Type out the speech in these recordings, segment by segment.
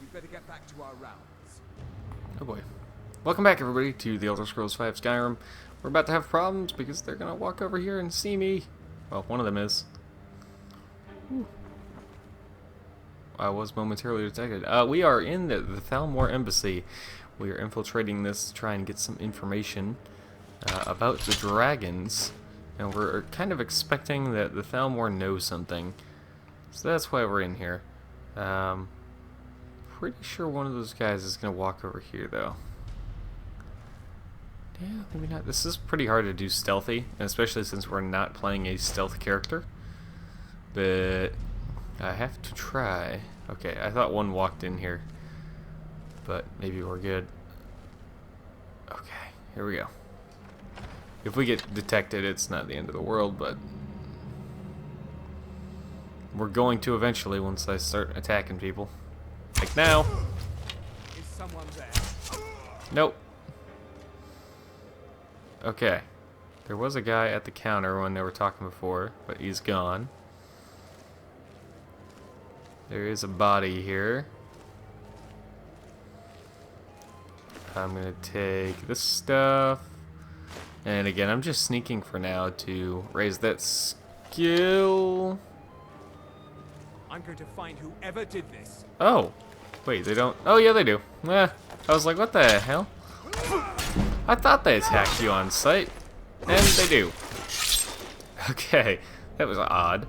We'd better get back to our rounds. Oh boy. Welcome back, everybody, to the Elder Scrolls V Skyrim. We're about to have problems because they're gonna walk over here and see me. Well, one of them is. Ooh. I was momentarily detected. We are in the Thalmor Embassy. We are infiltrating this to try and get some information about the dragons. And we're kind of expecting that the Thalmor knows something. So that's why we're in here. Pretty sure one of those guys is going to walk over here, though. Yeah, maybe not. This is pretty hard to do stealthy, and especially since we're not playing a stealth character. But I have to try. Okay, I thought one walked in here, but maybe we're good. Okay, here we go. If we get detected, it's not the end of the world, but we're going to eventually once I start attacking people. Like now. Is someone there? Nope. Okay. There was a guy at the counter when they were talking before, but he's gone. There is a body here. I'm gonna take this stuff. And again, I'm just sneaking for now to raise that skill. I'm going to find whoever did this. Oh. Wait, they don't... Oh, yeah, they do. I was like, what the hell? I thought they attacked you on sight. And they do. Okay. That was odd.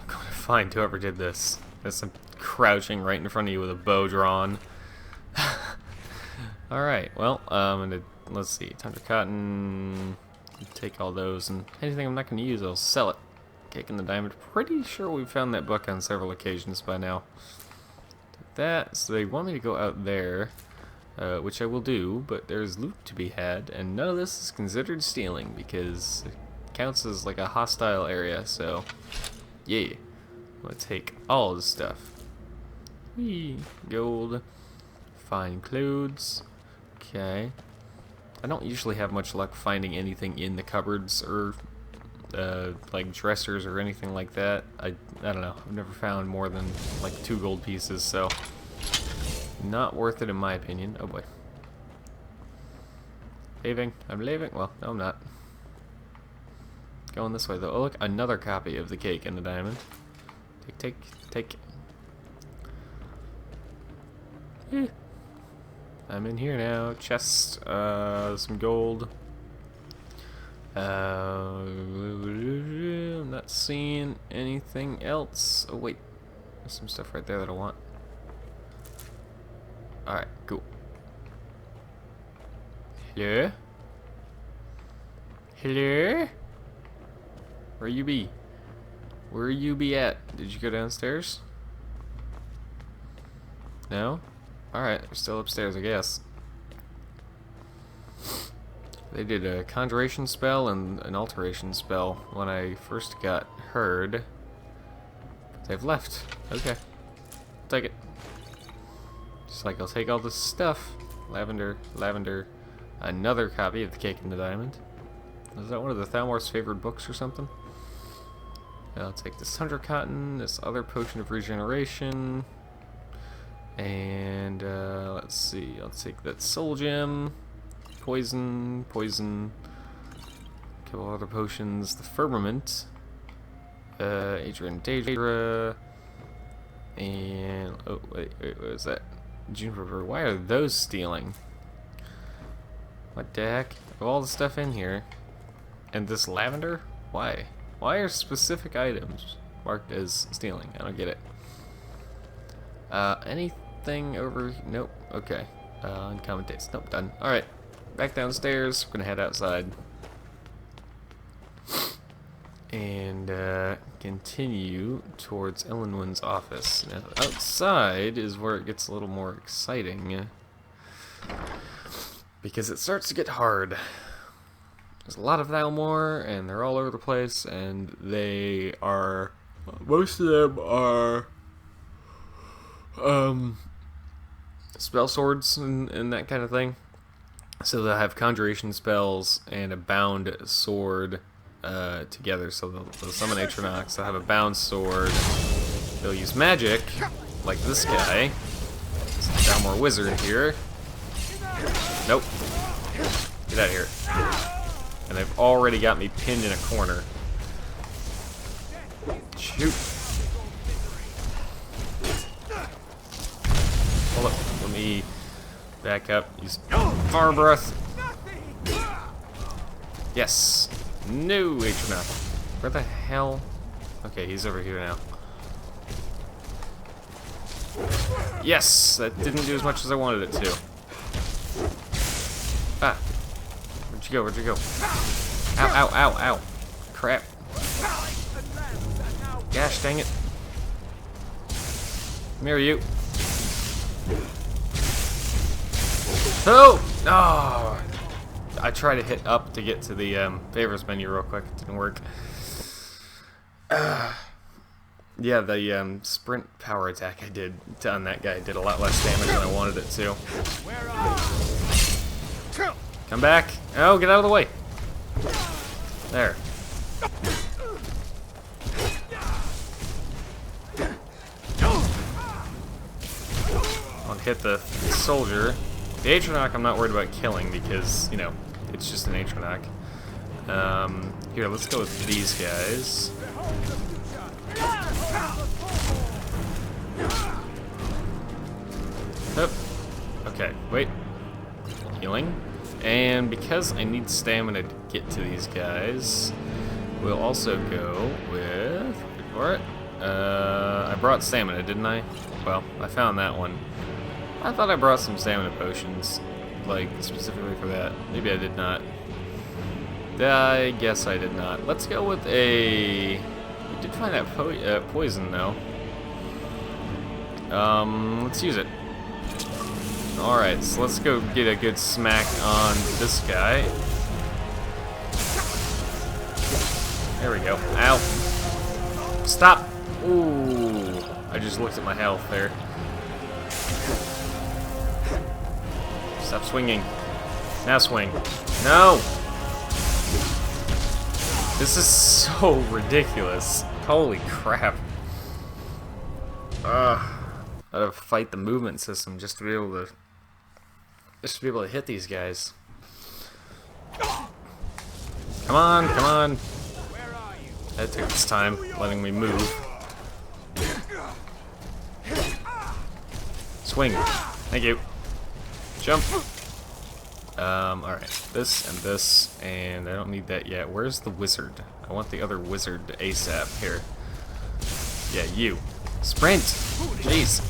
I'm going to find whoever did this. There's some crouching right in front of you with a bow drawn. Alright, well, I'm going to... Let's see. Tundra cotton. Take all those. And anything I'm not going to use, I'll sell it. Cake in the diamond. Pretty sure we've found that book on several occasions by now. That, so they want me to go out there, which I will do, but there's loot to be had, and none of this is considered stealing because it counts as like a hostile area, so yeah. I'm gonna take all the stuff. Whee, gold, fine clothes, okay. I don't usually have much luck finding anything in the cupboards or like dressers or anything like that. I don't know. I've never found more than like 2 gold pieces, so not worth it in my opinion. Oh boy. Leaving. I'm leaving. Well, no, I'm not. Going this way though. Oh look, another copy of the cake and the diamond. Take. Eh. I'm in here now. Chest. Some gold. I'm not seeing anything else. Oh wait, there's some stuff right there that I want. Alright, cool. Hello? Hello? Where you be? Where you be at? Did you go downstairs? No? Alright, they're still upstairs, I guess. They did a conjuration spell and an alteration spell when I first got heard. They've left. Okay. I'll take it. Just like I'll take all this stuff. Lavender. Another copy of the Cake and the Diamond. Is that one of the Thalmor's favorite books or something? I'll take this Tundra cotton, this other potion of regeneration. And let's see. I'll take that soul gem. Poison, a couple other potions, the firmament, Adrian Daedra, and oh wait, what is that? Juniper. Why are those stealing? What the heck? Of all the stuff in here, and this lavender? Why? Why are specific items marked as stealing? I don't get it. Anything over? Nope. Okay. Uncommon taste. Nope. Done. All right. Back downstairs. We're gonna head outside and continue towards Elenwyn's office. Now, outside is where it gets a little more exciting because it starts to get hard. There's a lot of Thalmor, and they're all over the place, and they are... Most of them are... spell swords and that kind of thing. So they'll have conjuration spells and a bound sword together. So they'll summon Atronox, they'll have a bound sword. They'll use magic, like this guy. more wizard here. Nope. Get out of here. And they've already got me pinned in a corner. Shoot. Hold up. Let me back up. Use fire breath. Yes. No, Atronach. Where the hell? Okay, he's over here now. Yes! That didn't do as much as I wanted it to. Ah. Where'd you go? Where'd you go? Ow, ow, ow, ow. Crap. Gosh dang it. Come here, you. Oh! Oh! I tried to hit up to get to the favorites menu real quick. It didn't work. Yeah, the sprint power attack I did on that guy did a lot less damage than I wanted it to. Come back. Oh, get out of the way. There. I'll hit the soldier. The Atronach I'm not worried about killing because, you know, it's just an Atronach. Here, let's go with these guys. Oh. Okay, wait. Healing. And because I need stamina to get to these guys, we'll also go with... Wait for it. I brought stamina, didn't I? Well, I found that one. I thought I brought some stamina potions, like, specifically for that. Maybe I did not. I guess I did not. Let's go with a... We did find that poison, though. Let's use it. Alright, so let's go get a good smack on this guy. There we go. Ow. Stop! Ooh. I just looked at my health there. Stop swinging. Now swing. No! This is so ridiculous. Holy crap. Gotta fight the movement system just to be able to hit these guys. Come on, come on. That took its time, letting me move. Swing. Thank you. Jump. Alright. This, and I don't need that yet. Where's the wizard? I want the other wizard ASAP here. Yeah, you. Sprint! Jeez.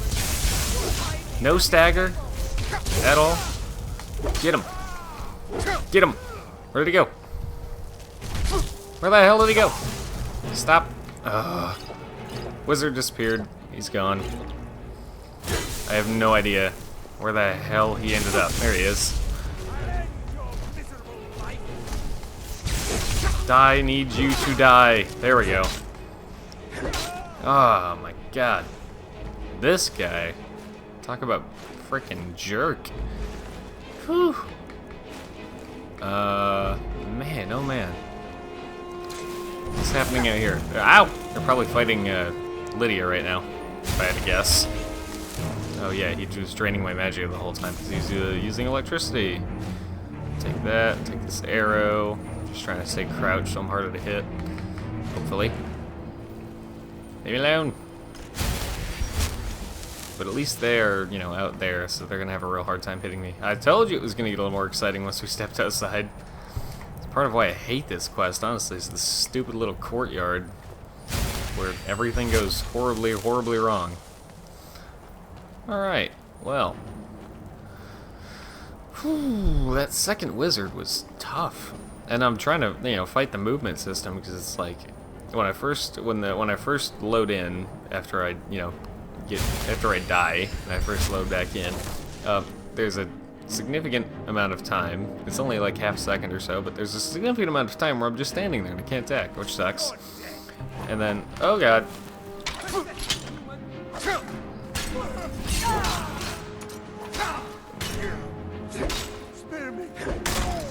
No stagger at all. Get him. Get him. Where did he go? Where the hell did he go? Stop. Wizard disappeared. He's gone. I have no idea where the hell he ended up. There he is. Die, need you to die. There we go. Oh my god. This guy. Talk about frickin' jerk. Whew. Man, oh man. What's happening out here? Ow! They're probably fighting Lydia right now, if I had to guess. Oh yeah, he was draining my magic the whole time because he's using electricity. Take that, take this arrow. Just trying to stay crouched so I'm harder to hit. Hopefully. Leave me alone. But at least they're, you know, out there, so they're gonna have a real hard time hitting me. I told you it was gonna get a little more exciting once we stepped outside. It's part of why I hate this quest, honestly, is this stupid little courtyard where everything goes horribly, horribly wrong. Alright, well. Whew, that second wizard was tough. And I'm trying to, you know, fight the movement system because it's like when I first load in after I, you know, after I die and I first load back in, there's a significant amount of time. It's only like half a second or so, but there's a significant amount of time where I'm just standing there and I can't attack, which sucks. And then, oh god.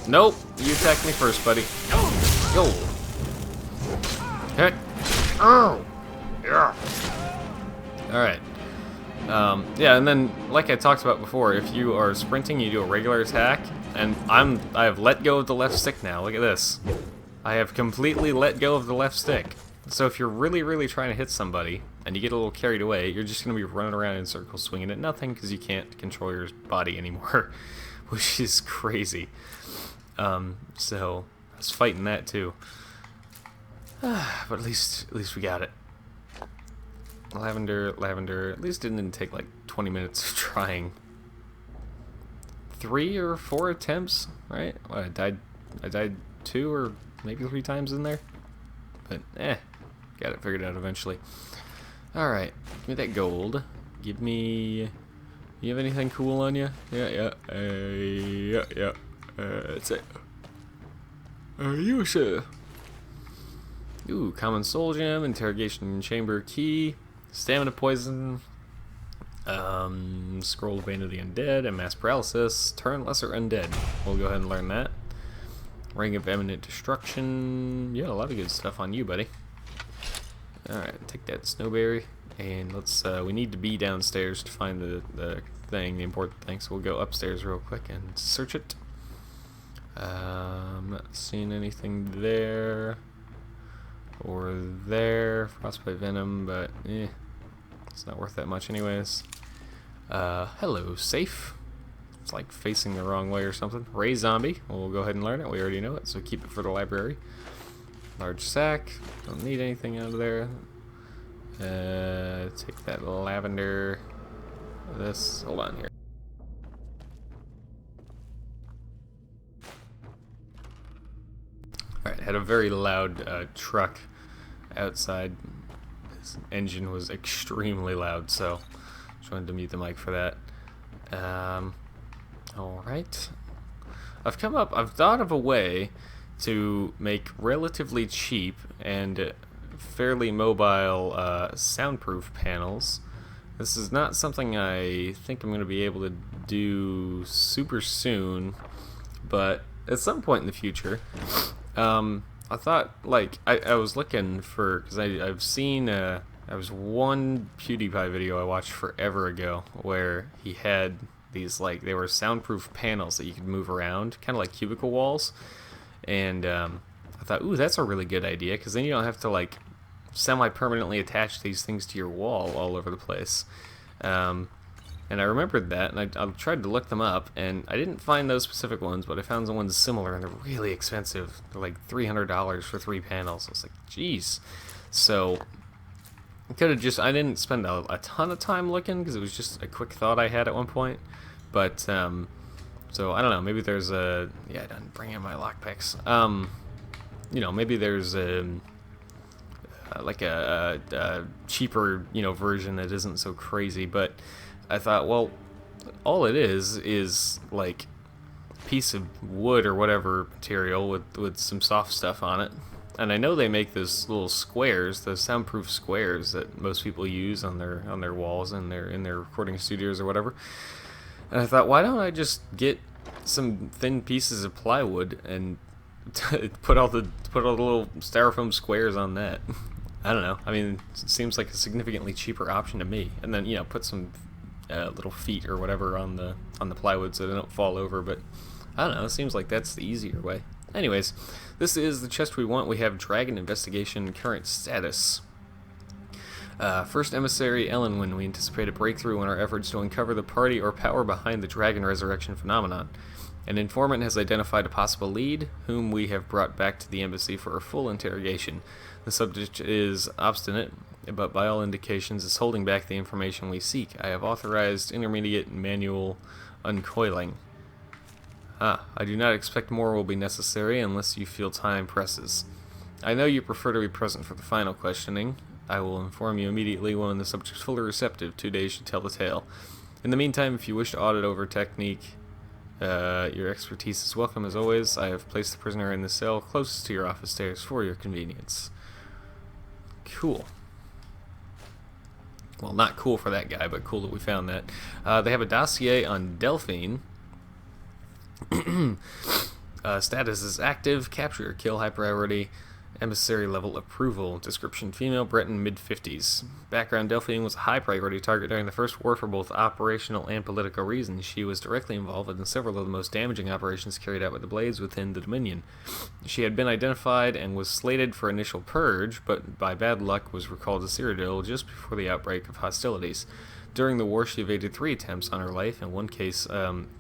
Nope, you attacked me first, buddy. Yo. Heck. Oh. Yeah. All right. Yeah, and then, like I talked about before, if you are sprinting, you do a regular attack, and I have let go of the left stick now. Look at this. I have completely let go of the left stick. So if you're really, really trying to hit somebody, and you get a little carried away, you're just going to be running around in circles swinging at nothing because you can't control your body anymore, which is crazy. So I was fighting that too. But at least we got it. Lavender, at least it didn't take like 20 minutes of trying. 3 or 4 attempts, right? Well, I died 2 or maybe 3 times in there. But, got it figured out eventually. Alright, give me that gold. Give me... You have anything cool on you? Yeah. That's it. You sir. Ooh, common soul gem, interrogation chamber key, stamina poison, scroll of Bane of the Undead, and mass paralysis, turn lesser undead. We'll go ahead and learn that. Ring of Eminent Destruction. Yeah, a lot of good stuff on you, buddy. Alright, take that snowberry, and let's, we need to be downstairs to find the important thing, so we'll go upstairs real quick and search it. Not seeing anything there. Or there, frostbite venom, but it's not worth that much anyways. Hello, safe. It's like facing the wrong way or something. Ray zombie, we'll go ahead and learn it, we already know it, so keep it for the library. Large sack, don't need anything out of there. Take that lavender, this, hold on here. Alright, had a very loud truck outside. His engine was extremely loud, so just wanted to mute the mic for that. Alright. I've thought of a way to make relatively cheap and fairly mobile soundproof panels. This is not something I think I'm going to be able to do super soon, but at some point in the future. I thought, like, I was looking for, because I've seen, there was one PewDiePie video I watched forever ago where he had these, like, they were soundproof panels that you could move around, kind of like cubicle walls, and I thought, ooh, that's a really good idea, because then you don't have to, like, semi-permanently attach these things to your wall all over the place. And I remembered that, and I tried to look them up, and I didn't find those specific ones, but I found the ones similar, and they're really expensive. They're like $300 for 3 panels. I was like, jeez. So, I could have just, I didn't spend a ton of time looking, because it was just a quick thought I had at one point. But, so, I don't know, maybe there's a, yeah, I didn't bring in my lockpicks. You know, maybe there's like a cheaper, you know, version that isn't so crazy, but I thought, well, all it is like a piece of wood or whatever material with some soft stuff on it. And I know they make those little squares, those soundproof squares that most people use on their walls and in their recording studios or whatever. And I thought, why don't I just get some thin pieces of plywood and put all the little styrofoam squares on that. I don't know. I mean, it seems like a significantly cheaper option to me. And then, you know, put some little feet or whatever on the plywood so they don't fall over. But I don't know. It seems like that's the easier way. Anyways, this is the chest we want. We have Dragon Investigation current status. First emissary Ellenwyn. We anticipate a breakthrough in our efforts to uncover the party or power behind the dragon resurrection phenomenon. An informant has identified a possible lead, whom we have brought back to the embassy for a full interrogation. The subject is obstinate, but by all indications is holding back the information we seek. I have authorized intermediate manual uncoiling. I do not expect more will be necessary unless you feel time presses. I know you prefer to be present for the final questioning. I will inform you immediately when the subject is fully receptive. 2 days should tell the tale. In the meantime, if you wish to audit over technique, your expertise is welcome as always. I have placed the prisoner in the cell closest to your office stairs for your convenience. Cool. Well, not cool for that guy, but cool that we found that. They have a dossier on Delphine. Status is active, capture or kill, high priority. Emissary level approval. Description: female, Breton, mid-50s. Background: Delphine was a high priority target during the First War for both operational and political reasons. She was directly involved in several of the most damaging operations carried out by the Blades within the Dominion. She had been identified and was slated for initial purge, but by bad luck was recalled to Cyrodiil just before the outbreak of hostilities. During the war, she evaded 3 attempts on her life, in one case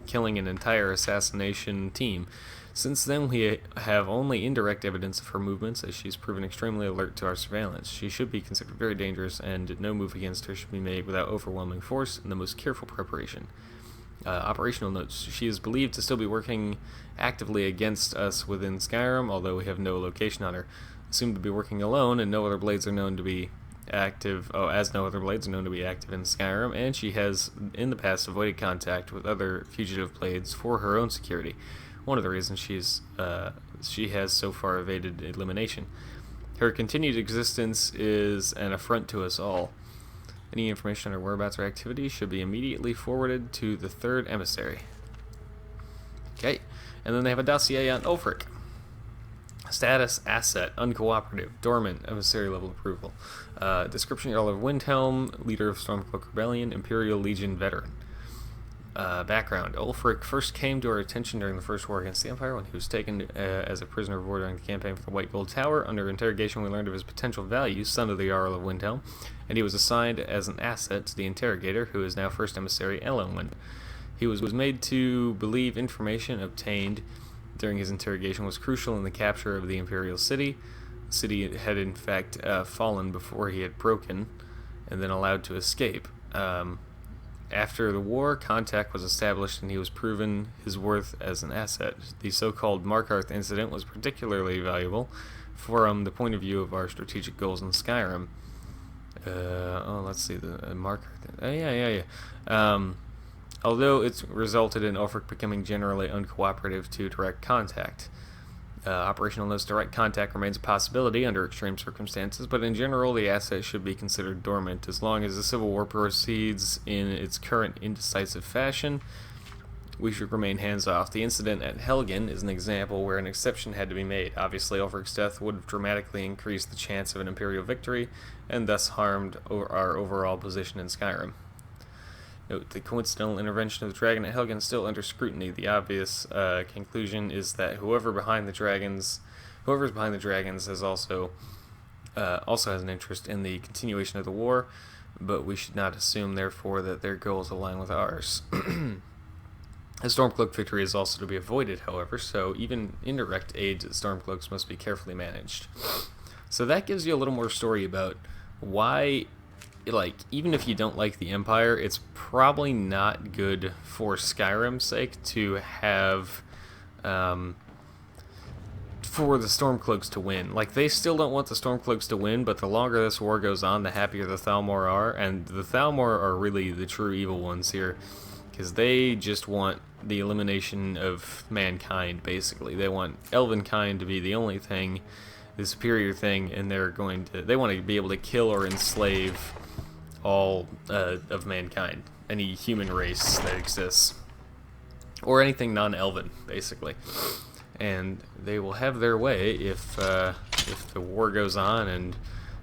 killing an entire assassination team. Since then, we have only indirect evidence of her movements, as she's proven extremely alert to our surveillance. She should be considered very dangerous, and no move against her should be made without overwhelming force and the most careful preparation. Operational notes. She is believed to still be working actively against us within Skyrim, although we have no location on her. Assumed to be working alone, and no other blades are known to be active, as no other blades are known to be active in Skyrim, and she has, in the past, avoided contact with other fugitive blades for her own security. One of the reasons she has so far evaded elimination. Her continued existence is an affront to us all. Any information on her whereabouts or activities should be immediately forwarded to the 3rd Emissary. Okay, and then they have a dossier on Ulfric. Status: asset, uncooperative, dormant, emissary level approval. Description: Jarl of Windhelm, leader of Stormcloak Rebellion, Imperial Legion veteran. Background: Ulfric first came to our attention during the First War against the Empire when he was taken as a prisoner of war during the campaign for the White Gold Tower. Under interrogation, we learned of his potential value, son of the Jarl of Windhelm, and he was assigned as an asset to the interrogator, who is now First Emissary Elendil. He was made to believe information obtained during his interrogation was crucial in the capture of the Imperial City. The city had in fact fallen before he had broken, and then allowed to escape. After the war, contact was established and he was proven his worth as an asset. The so-called Markarth incident was particularly valuable from the point of view of our strategic goals in Skyrim. Let's see, the Markarth. Although it's resulted in Ulfric becoming generally uncooperative to direct contact. Operational notes: direct contact remains a possibility under extreme circumstances, but in general the asset should be considered dormant. As long as the Civil War proceeds in its current indecisive fashion, we should remain hands-off. The incident at Helgen is an example where an exception had to be made. Obviously, Ulfric's death would have dramatically increased the chance of an Imperial victory, and thus harmed our overall position in Skyrim. Note: the coincidental intervention of the dragon at Helgen is still under scrutiny. The obvious conclusion is that whoever's behind the dragons has also has an interest in the continuation of the war, but we should not assume, therefore, that their goals align with ours. A Stormcloak victory is also to be avoided, however, so even indirect aids at Stormcloaks must be carefully managed. So that gives you a little more story about why, even if you don't like the Empire, it's probably not good for Skyrim's sake to have, for the Stormcloaks to win. They still don't want the Stormcloaks to win, but the longer this war goes on, the happier the Thalmor are, and the Thalmor are really the true evil ones here, because they just want the elimination of mankind, basically. They want Elvenkind to be the only thing, the superior thing, and they want to be able to kill or enslave all of mankind, any human race that exists, or anything non-elven, basically. And they will have their way if the war goes on and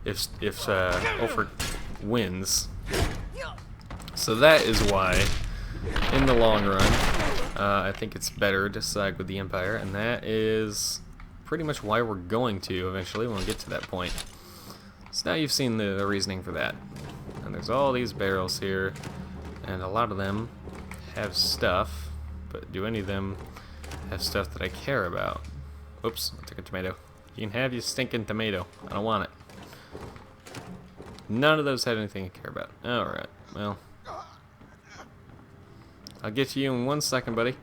if Ulfric wins. So that is why, in the long run, I think it's better to side with the Empire, and that is pretty much why we're going to eventually when we get to that point. So now you've seen the reasoning for that. And there's all these barrels here, and a lot of them have stuff, but do any of them have stuff that I care about? Oops, I took a tomato. You can have your stinking tomato. I don't want it. None of those had anything I care about. Alright, well, I'll get to you in 1 second, buddy.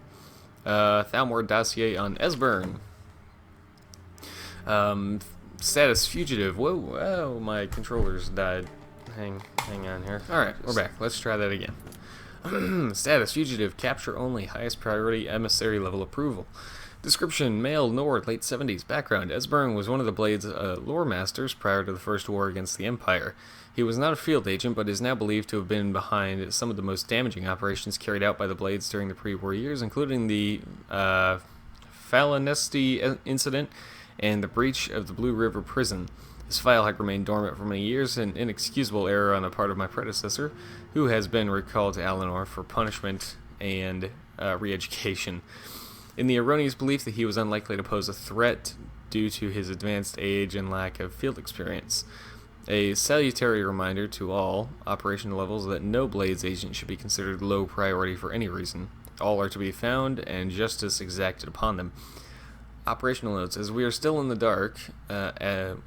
Thalmor dossier on Esbern. Status: fugitive. Whoa, my controllers died. Hang on here. Alright, we're back. Let's try that again. Status: fugitive, capture only, highest priority, emissary level approval. Description: male, Nord, late 70s. Background: Esbern was one of the Blade's lore masters prior to the First War against the Empire. He was not a field agent, but is now believed to have been behind some of the most damaging operations carried out by the Blades during the pre-war years, including the Falanesti incident and the breach of the Blue River prison. This file had remained dormant for many years, an inexcusable error on the part of my predecessor, who has been recalled to Alinor for punishment and re-education. In the erroneous belief that he was unlikely to pose a threat due to his advanced age and lack of field experience. A salutary reminder to all operational levels that no Blades agent should be considered low priority for any reason. All are to be found and justice exacted upon them. Operational notes: as we are still in the dark as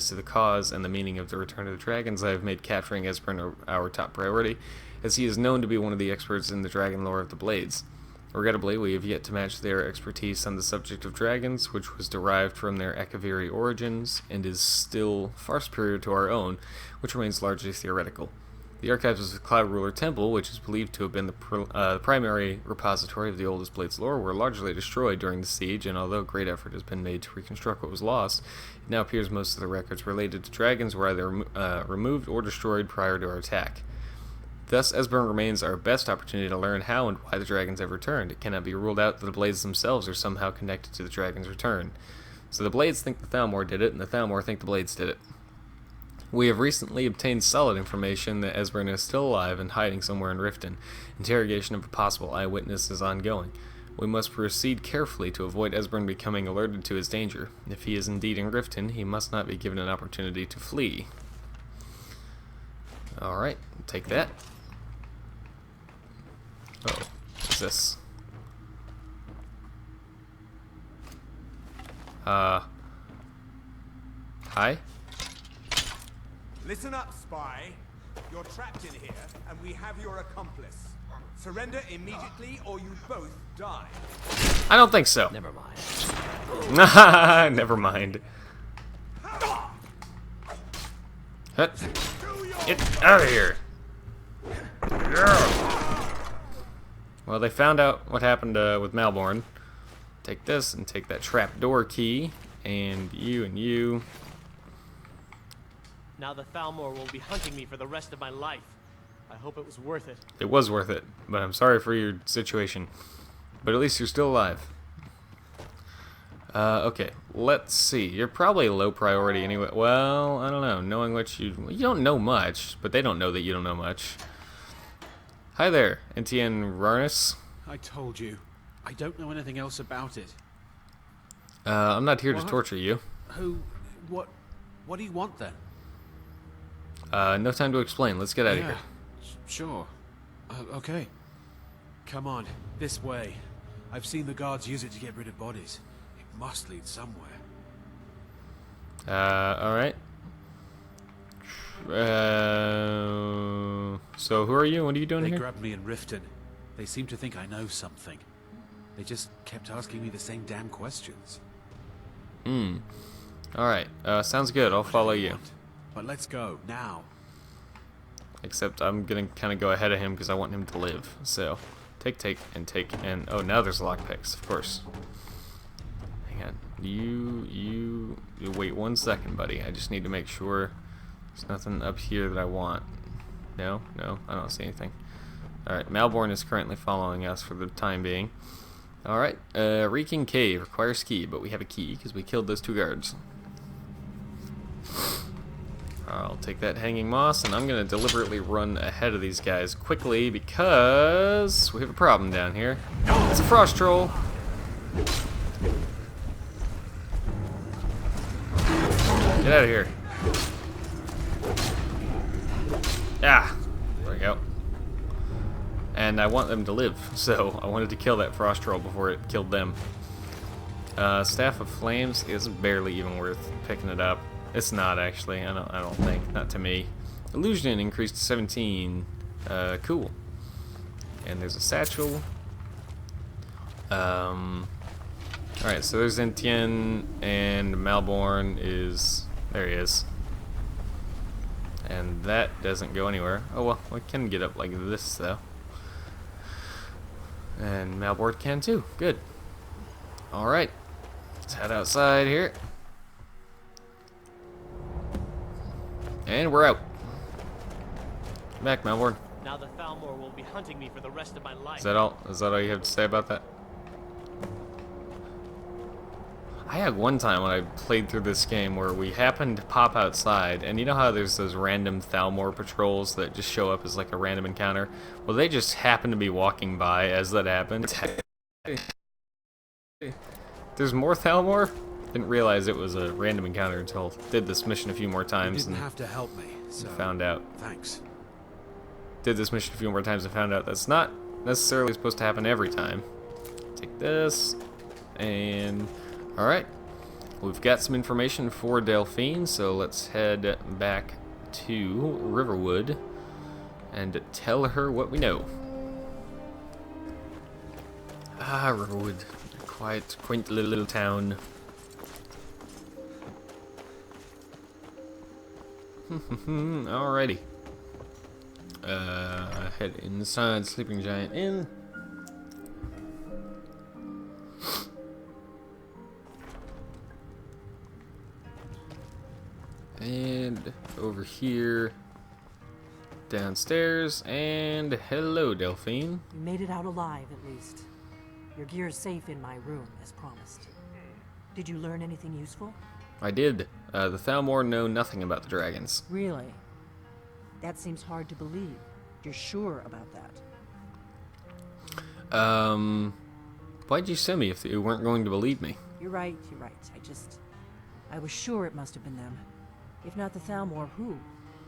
to the cause and the meaning of the return of the dragons, I have made capturing Esbern our top priority, as he is known to be one of the experts in the dragon lore of the Blades. Regrettably, we have yet to match their expertise on the subject of dragons, which was derived from their Ekaviri origins, and is still far superior to our own, which remains largely theoretical. The archives of the Cloud Ruler Temple, which is believed to have been the primary repository of the oldest Blades lore, were largely destroyed during the siege, and although great effort has been made to reconstruct what was lost, it now appears most of the records related to dragons were either removed or destroyed prior to our attack. Thus, Esbern remains our best opportunity to learn how and why the dragons have returned. It cannot be ruled out that the Blades themselves are somehow connected to the dragons' return. So the Blades think the Thalmor did it, and the Thalmor think the Blades did it. We have recently obtained solid information that Esbern is still alive and hiding somewhere in Riften. Interrogation of a possible eyewitness is ongoing. We must proceed carefully to avoid Esbern becoming alerted to his danger. If he is indeed in Riften, he must not be given an opportunity to flee. Alright, take that. Oh, what's this? Hi? Listen up, spy. You're trapped in here, and we have your accomplice. Surrender immediately, or you both die. I don't think so. Never mind. Never mind. Get out of here. Well, they found out what happened with Malborn. Take this and take that trapdoor key, and you. Now the Thalmor will be hunting me for the rest of my life. I hope it was worth it. It was worth it, but I'm sorry for your situation. But at least you're still alive. Okay, let's see. You're probably low priority anyway. Well, I don't know. Knowing what you don't know much, but they don't know that you don't know much. Hi there, Etienne Rarnus. I told you. I don't know anything else about it. I'm not here to torture you. What do you want then? No time to explain. Let's get out of here. Sure. Okay. Come on, this way. I've seen the guards use it to get rid of bodies. It must lead somewhere. Alright. So who are you? What are you doing here? They grabbed me in Riften. They seem to think I know something. They just kept asking me the same damn questions. Alright. Sounds good. I'll follow you. But let's go, now. Except I'm gonna kind of go ahead of him because I want him to live. So, take, and oh, now there's lockpicks, of course. Hang on. You wait 1 second, buddy. I just need to make sure there's nothing up here that I want. No, I don't see anything. Alright, Malborn is currently following us for the time being. Alright, Reeking Cave requires key, but we have a key because we killed those 2 guards. I'll take that hanging moss, and I'm going to deliberately run ahead of these guys quickly because we have a problem down here. It's a frost troll. Get out of here. Ah, there we go. And I want them to live, so I wanted to kill that frost troll before it killed them. Staff of Flames is barely even worth picking it up. It's not actually. I don't think. Not to me. Illusion increased to 17. Cool. And there's a satchel. Alright, so there's Etienne, and Malborn is... There he is. And that doesn't go anywhere. Oh well, we can get up like this though. And Malborn can too. Good. Alright. Let's head outside here. And we're out. Come back, Malborn. Now the Thalmor will be hunting me for the rest of my life. Is that all? Is that all you have to say about that? I had one time when I played through this game where we happened to pop outside, and you know how there's those random Thalmor patrols that just show up as like a random encounter? Well, they just happened to be walking by as that happened. There's more Thalmor? Didn't realize it was a random encounter until did this mission a few more You times didn't and have to help me, so found out. thanks. Did this mission a few more times and found out that's not necessarily supposed to happen every time. Take this, and alright. We've got some information for Delphine, so let's head back to Riverwood and tell her what we know. Ah, Riverwood. A quiet, quaint little town. Alrighty. Head inside Sleeping Giant Inn. And over here, downstairs, and hello, Delphine. You made it out alive, at least. Your gear is safe in my room, as promised. Did you learn anything useful? I did. The Thalmor know nothing about the dragons. Really? That seems hard to believe. You're sure about that? Why'd you send me if you weren't going to believe me? You're right, you're right. I was sure it must have been them. If not the Thalmor, who?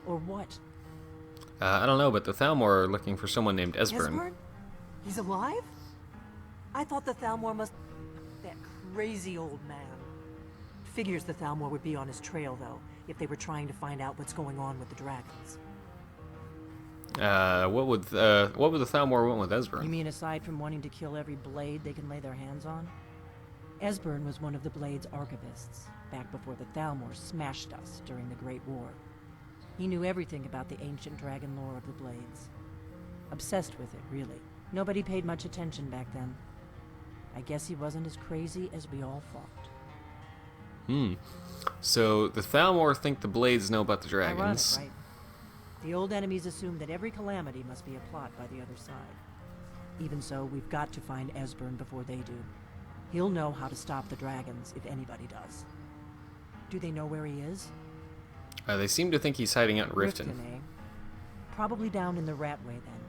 Or what? I don't know, but the Thalmor are looking for someone named Esbern. Esbern? He's alive? I thought the Thalmor must... That crazy old man. Figures the Thalmor would be on his trail, though, if they were trying to find out what's going on with the dragons. What would the Thalmor want with Esbern? You mean aside from wanting to kill every blade they can lay their hands on? Esbern was one of the Blade's archivists, back before the Thalmor smashed us during the Great War. He knew everything about the ancient dragon lore of the Blades. Obsessed with it, really. Nobody paid much attention back then. I guess he wasn't as crazy as we all thought. So the Thalmor think the Blades know about the dragons. Ironic, right? The old enemies assume that every calamity must be a plot by the other side. Even so, we've got to find Esbern before they do. He'll know how to stop the dragons, if anybody does. Do they know where he is? They seem to think he's hiding out in Riften. Eh? Probably down in the Ratway, then.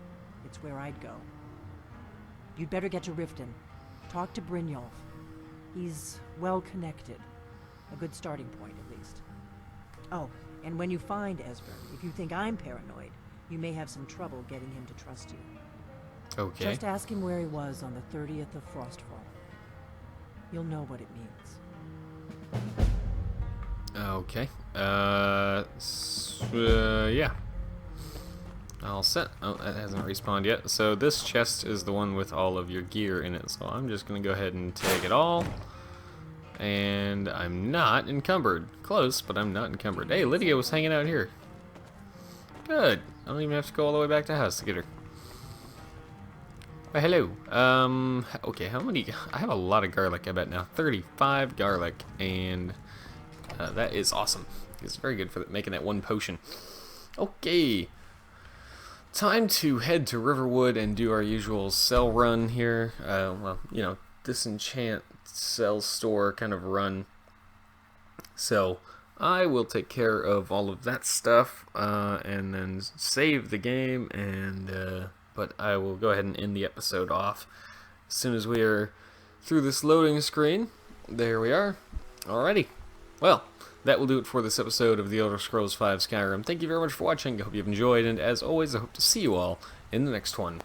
It's where I'd go. You'd better get to Riften. Talk to Brynjolf. He's well-connected. A good starting point, at least. Oh, and when you find Esbern, if you think I'm paranoid, you may have some trouble getting him to trust you. Okay. Just ask him where he was on the 30th of Frostfall. You'll know what it means. Okay. Yeah. All set. Oh, that hasn't respawned yet. So this chest is the one with all of your gear in it. So I'm just going to go ahead and take it all. And I'm not encumbered. Close, but I'm not encumbered. Hey, Lydia was hanging out here. Good. I don't even have to go all the way back to the house to get her. Well, hello. Okay, how many? I have a lot of garlic, I bet now. 35 garlic, and that is awesome. It's very good for making that one potion. Okay. Time to head to Riverwood and do our usual sell run here. Well, you know, disenchant sell store kind of run. So I will take care of all of that stuff and then save the game, and but I will go ahead and end the episode off as soon as we are through this loading screen. There we are. Alrighty. Well, that will do it for this episode of The Elder Scrolls V Skyrim. Thank you very much for watching. I hope you've enjoyed, and as always, I hope to see you all in the next one.